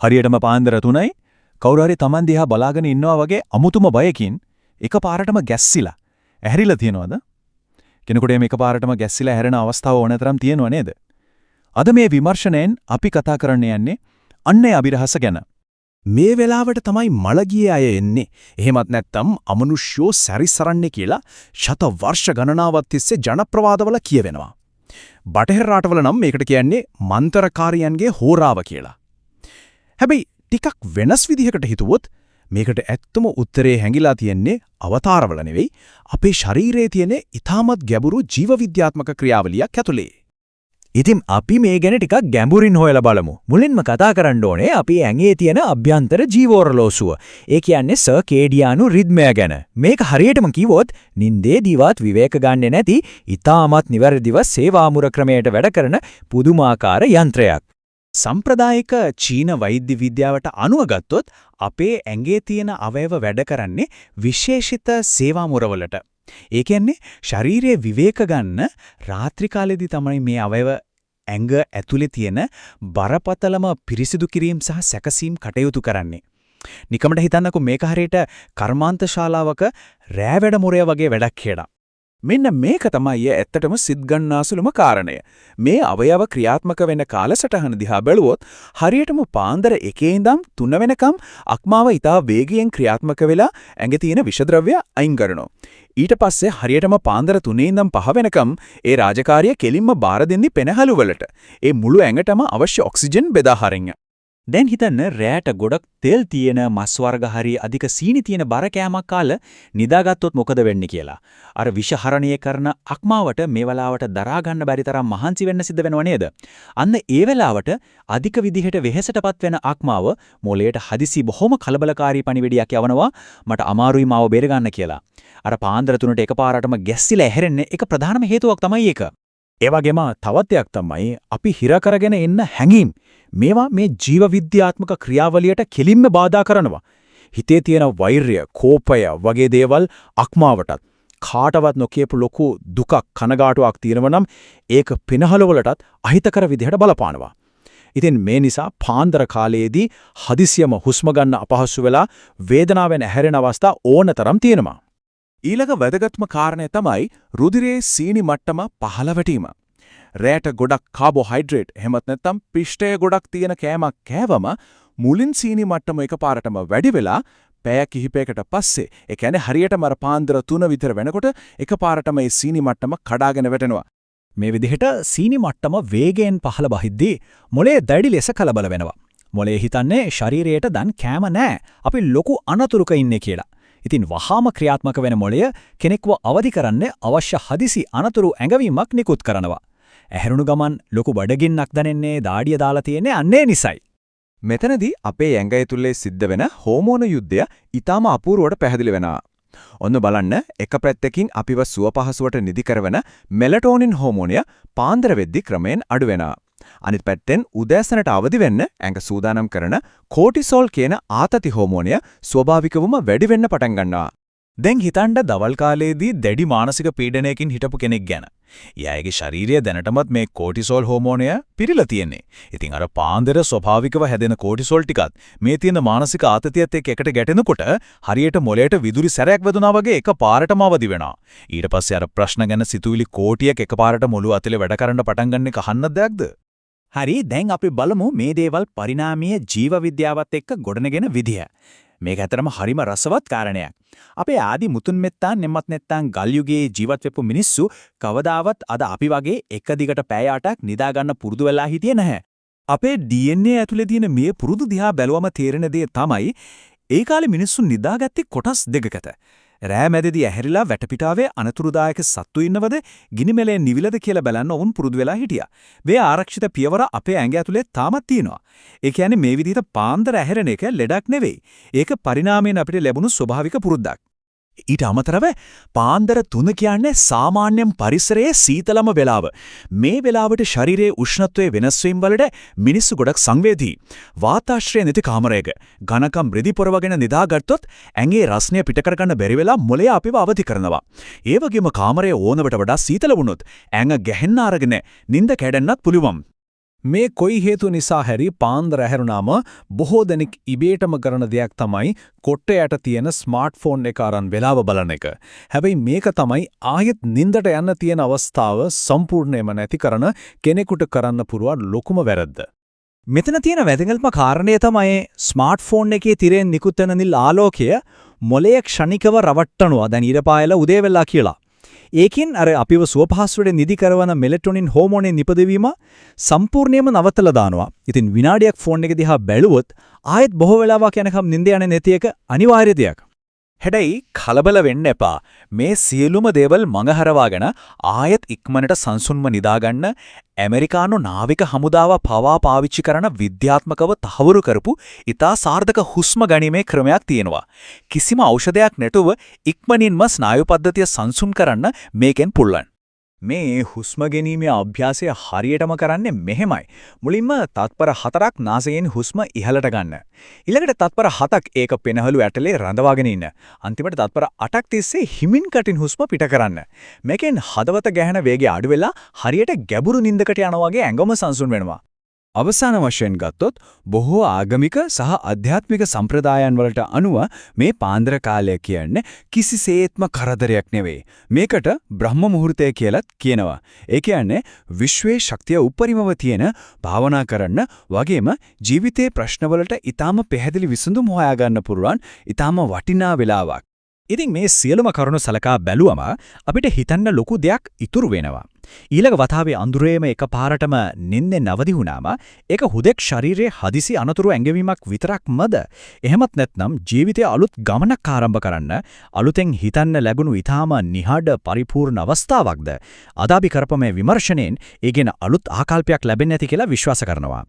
හරියටම පාන්දර 3යි කවුරු හරි Taman දිහා බලාගෙන ඉන්නවා වගේ අමුතුම බයකින් එකපාරටම ගැස්සිලා ඇහැරිලා තියනවද? කෙනෙකුට මේ එකපාරටම ගැස්සිලා හැරෙන අවස්ථාව ඕනතරම් තියෙනව නේද? අද මේ විමර්ශනයෙන් අපි කතා කරන්න යන්නේ අන්නේ අභිරහස ගැන. මේ වෙලාවට තමයි මළගියේ අය එන්නේ. එහෙමත් නැත්නම් අමනුෂ්‍යෝ සැරිසරන්නේ කියලා ශත වර්ෂ ගණනාවක් තිස්සේ ජනප්‍රවාදවල කියවෙනවා. බටහිර රටවල නම් මේකට කියන්නේ මන්තරකාරියන්ගේ හෝරාව කියලා. හැබැයි ටිකක් වෙනස් විදිහකට හිතුවොත් මේකට ඇත්තම උත්තරේ හැංගිලා තියෙන්නේ අවතාරවල නෙවෙයි අපේ ශරීරයේ තියෙන ඊටමත් ගැඹුරු ජීව විද්‍යාත්මක ක්‍රියාවලියක් ඇතුලේ. ඉතින් අපි මේ ගැන ටිකක් ගැඹුරින් හොයලා බලමු. මුලින්ම කතා කරන්න ඕනේ අපි ඇඟේ තියෙන අභ්‍යන්තර ජීවෝරලෝසුව. ඒ කියන්නේ සර්කේඩියානු රිද්මය ගැන. මේක හරියටම කිව්වොත් නින්දේදීවත් විවේක ගන්නෙ නැති ඊටමත් නිවැරදිව සේවාමුර ක්‍රමයට වැඩ කරන පුදුමාකාර යන්ත්‍රයක්. සම්ප්‍රදායික චීන වෛද්‍ය විද්‍යාවට අනුව ගත්තොත් අපේ ඇඟේ තියෙන අවයව වැඩ කරන්නේ විශේෂිත සේවාමුරවලට. ඒ කියන්නේ ශරීරයේ විවේක ගන්න රාත්‍රී කාලෙදී තමයි මේ අවයව ඇඟ ඇතුලේ තියෙන බරපතලම පිරිසිදු කිරීම සහ සැකසීම් කටයුතු කරන්නේ. නිකමට හිතන්නකෝ මේක හරියට කර්මාන්ත ශාලාවක රෑ වැඩ මොරය වගේ වැඩක් කියලා. මෙන්න මේක තමයි ඇත්තටම සිත් ගන්නාසුලුම කාරණය. මේ අවයව ක්‍රියාත්මක වෙන කාලසටහන දිහා බැලුවොත් හරියටම පාන්දර 1 ඉඳන් 3 වෙනකම් අක්මාව ඊටා වේගයෙන් ක්‍රියාත්මක වෙලා ඇඟේ තියෙන විෂද්‍රව්‍ය අයින් කරනවා. ඊට පස්සේ හරියටම පාන්දර 3 ඉඳන් 5 වෙනකම් ඒ රාජකාරිය කෙලින්ම බාර දෙන්නේ පෙනහළු වලට. ඒ මුළු ඇඟටම අවශ්‍ය ඔක්සිජන් බෙදා හරින්න. දැන් හිතන්න රැයට ගොඩක් තෙල් තියෙන මස් වර්ග හරි අධික සීනි තියෙන බර කෑමක් කාලා නිදාගත්තොත් මොකද වෙන්නේ කියලා. අර විෂහරණය කරන අක්මාවට මේ වෙලාවට දරා ගන්න බැරි තරම් මහන්සි වෙන්න සිද්ධ වෙනව නේද? අන්න ඒ වෙලාවට අධික විදිහට වෙහෙසටපත් වෙන අක්මාව මොළයට හදිසි බොහොම කලබලකාරී පණිවිඩයක් යවනවා මට අමාරුයි මාව බේර ගන්න කියලා. අර පාන්දර 3ට එකපාරටම ගැස්සිලා ඇහැරෙන්නේ එක ප්‍රධානම හේතුවක් තමයි ඒක. ඒ වගේම තවත් දෙයක් තමයි අපි හිර කරගෙන ඉන්න හැඟීම්. මේවා මේ ජීව විද්‍යාත්මක ක්‍රියාවලියට කෙලින්ම බාධා කරනවා. හිතේ තියෙන වෛරය, කෝපය වගේ දේවල් අක්මාවටත් කාටවත් නොකියපු ලොකු දුකක් කනගාටුවක් තියෙනවා නම් ඒක පෙනහළවලටත් අහිතකර විදිහට බලපානවා. ඉතින් මේ නිසා පාන්දර කාලයේදී හදිසියම හුස්ම ගන්න අපහසු වෙලා වේදනාවෙන් ඇහැරෙන අවස්ථා ඕනතරම් තියෙනවා. ඊළඟ වැදගත්ම කාරණය තමයි රුධිරයේ සීනි මට්ටම පහළ වැටීම. රැට ගොඩක් කාබෝහයිඩ්‍රේට් එහෙමත් නැත්නම් පිෂ්ඨය ගොඩක් තියෙන කෑමක් කෑවම මුලින් සීනි මට්ටම එකපාරටම වැඩි වෙලා පැය කිහිපයකට පස්සේ ඒ කියන්නේ හරියටම අර පාන්දර 3 විතර වෙනකොට එකපාරටම මේ සීනි මට්ටම කඩාගෙන වැටෙනවා. මේ විදිහට සීනි මට්ටම වේගයෙන් පහළ බහිද්දී මොළයේ දැඩි ලෙස කලබල වෙනවා. මොළය හිතන්නේ ශරීරයට දැන් කෑම නැහැ. අපි ලොකු අනතුරක ඉන්නේ කියලා. ඉතින් වහාම ක්‍රියාත්මක වෙන මොළය කෙනෙක්ව අවදි කරන්න අවශ්‍ය හදිසි අනතුරු ඇඟවීමක් නිකුත් කරනවා. ඇහැරුණු ගමන් ලොකු බඩගින්නක් දැනෙන්නේ දාඩිය දාලා තියෙන්නේ අන්නේ නිසයි. මෙතනදී අපේ ඇඟ ඇතුලේ සිද්ධ වෙන හෝමෝන යුද්ධය ඊටාම අපූර්වට පැහැදිලි වෙනවා. ඔන්න බලන්න එක පැත්තකින් අපිව සුව පහසුවට නිදි කරවන මෙලටෝනින් හෝමෝනය පාන්දර වෙද්දි ක්‍රමයෙන් අඩු වෙනවා. අනිත් පැත්තෙන් උදෑසනට අවදි වෙන්න ඇඟ සූදානම් කරන කෝටිසෝල් කියන ආතති හෝමෝනය ස්වභාවිකවම වැඩි වෙන්න පටන් ගන්නවා. දැන් හිතන්න දවල් කාලයේදී දැඩි මානසික පීඩනයකින් හිටපු කෙනෙක් ගැන. එයාගේ ශාරීරිය දැනටමත් මේ කෝටිසෝල් හෝමෝනය පිරීලා තියෙන්නේ. ඉතින් අර පාන්දර ස්වභාවිකව හැදෙන කෝටිසෝල් ටිකත් මේ තියෙන මානසික ආතතියත් එක්ක එකට ගැටෙනකොට හරියට මොළයට විදුලි සැරයක් වැදුනා වගේ එකපාරටම අවදි වෙනවා. ඊට පස්සේ අර ප්‍රශ්න ගැන සිතුවිලි කෝටියක් එකපාරට මොළුව ඇතුලේ වැඩ කරන්න පටන් ගන්න එක අහන්න දෙයක්ද? හරි දැන් අපි බලමු මේ දේවල් පරිණාමීය ජීව විද්‍යාවත් එක්ක ගොඩනගෙන විදිය. මේක ඇතරම හරිම රසවත් කාරණයක්. අපේ ආදි මුතුන් මෙත්තා නෙමත් නැත්තම් ගල් යුගයේ ජීවත් වෙපු මිනිස්සු කවදාවත් අද අපි වගේ එක දිගට පැය 8ක් නිදා ගන්න පුරුදු වෙලා හිටියේ නැහැ. අපේ DNA ඇතුලේ තියෙන මේ පුරුදු දිහා බැලුවම තේරෙන දේ තමයි ඒ කාලේ මිනිස්සු නිදාගත්තේ කොටස් දෙකකට. රෑ මැදදී ඇහැරිලා වැටපිටාවේ අනතුරුදායක සත්තු ඉන්නවද ගිනිමෙලේ නිවිලද කියලා බලන්න වුන් පුරුදු වෙලා හිටියා. මේ ආරක්ෂිත පියවර අපේ ඇඟ ඇතුලේ තාමත් තියෙනවා. ඒ කියන්නේ මේ විදිහට පාන්දර ඇහැරෙන එක ලෙඩක් නෙවෙයි. ඒක පරිණාමයෙන් අපිට ලැබුණු ස්වභාවික පුරුද්දක්. ඊට අමතරව පාන්දර 3 කියන්නේ සාමාන්‍යයෙන් පරිසරයේ සීතලම වෙලාව. මේ වෙලාවට ශරීරයේ උෂ්ණත්වයේ වෙනස් වීම වලට මිනිස්සු ගොඩක් සංවේදී. වාතාශ්‍රය නැති කාමරයක ඝනකම් රෙදි පොරවගෙන නිදාගත්තොත් ඇඟේ රස්නය පිට කරගන්න බැරි වෙලා මොළය අපිව අවදි කරනවා. ඒ වගේම කාමරයේ ඕනවට වඩා සීතල වුණොත් ඇඟ ගැහෙන්න අරගෙන නිින්ද කැඩෙන්නත් පුළුවන්. මේ කොයි හේතු නිසා හැරි පාන්දර ඇහැරුණාම බොහෝ දෙනෙක් ඉබේටම කරන දෙයක් තමයි කොට්ටයට තියෙන ස්මාර්ට්ෆෝන් එක අරන් වෙලාව බලන එක. හැබැයි මේක තමයි ආයෙත් නිින්දට යන්න තියෙන අවස්ථාව සම්පූර්ණයෙන්ම නැති කරන කෙනෙකුට කරන්න පුරුවන් ලොකුම වැරද්ද. මෙතන තියෙන වැදගත්ම කාරණය තමයි ස්මාර්ට්ෆෝන් එකේ තිරෙන් නිකුත් වෙන නිල් ආලෝකය මොළයේ ක්ෂණිකව රවට්ටනවා දැන් ඊරපායල උදේ වෙලා කියලා. ඒකින් අර අපිව සුවපහසුවට නිදි කරවන මෙලටොනින් හෝමෝනේ නිපදවීම සම්පූර්ණයෙන්ම නවත්තලා දානවා. ඉතින් විනාඩියක් ෆෝන් එක දිහා බැලුවොත් ආයෙත් බොහෝ වෙලාවක් යනකම් නිින්ද යන්නේ නැති එක අනිවාර්ය දෙයක්. හැබැයි කලබල වෙන්න එපා. මේ සියලුම දේවල් මඟහරවාගෙන ආයෙත් ඉක්මනට සංසුන්ව නිදාගන්න ඇමරිකානු නාවික හමුදාව පවා පාවිච්චි කරන විද්‍යාත්මකව තහවුරු කරපු ඉතා සාර්ථක හුස්ම ගැනීමේ ක්‍රමයක් තියෙනවා. කිසිම ඖෂධයක් නැතුව ඉක්මනින්ම ස්නායු පද්ධතිය සංසුන් කරන්න මේකෙන් පුළුවන්. මේ හුස්ම ගැනීමේ අභ්‍යාසය හරියටම කරන්නේ මෙහෙමයි. මුලින්ම තත්පර 4ක් නාසයෙන් හුස්ම ඉහළට ගන්න. ඊළඟට තත්පර 7ක් ඒක පෙනහළු ඇටලේ රඳවාගෙන ඉන්න. අන්තිමට තත්පර 8ක් තිස්සේ හිමින් කටින් හුස්ම පිට කරන්න. මේකෙන් හදවත ගැහෙන වේගය අඩු වෙලා හරියට ගැඹුරු නිින්දකට යනවා වගේ ඇඟම සංසුන් වෙනවා. අවසාන වශයෙන් ගත්තොත් බොහෝ ආගමික සහ අධ්‍යාත්මික සම්ප්‍රදායන් වලට අනුව මේ පාන්දර කාලය කියන්නේ කිසිසේත්ම කරදරයක් නෙවෙයි. මේකට බ්‍රහ්ම මුහුර්තය කියලාත් කියනවා. ඒ කියන්නේ විශ්වයේ ශක්තිය උපරිමව තියෙන භාවනා කරන්න වගේම ජීවිතයේ ප්‍රශ්නවලට ඊටාම පැහැදිලි විසඳුම් හොයාගන්න පුරුවන් ඊටාම වටිනා වෙලාවක්. ඉතින් මේ සියලුම කරුණු සලකා බැලුවම අපිට හිතන්න ලොකු දෙයක් ඉතුරු වෙනවා. ඊළඟ වතාවේ අඳුරේම එකපාරටම නිින්දෙන් අවදි වුණාම ඒක හුදෙක් ශරීරයේ හදිසි අනතුරු ඇඟවීමක් විතරක්මද? එහෙමත් නැත්නම් ජීවිතයේ අලුත් ගමනක් ආරම්භ කරන්න අලුතෙන් හිතන්න ලැබුණු ඊටාම නිහඬ පරිපූර්ණ අවස්ථාවක්ද? අද අපි කරපු මේ විමර්ශනයෙන් ඒකෙන අලුත් ආකල්පයක් ලැබෙන්නේ නැති කියලා විශ්වාස කරනවා.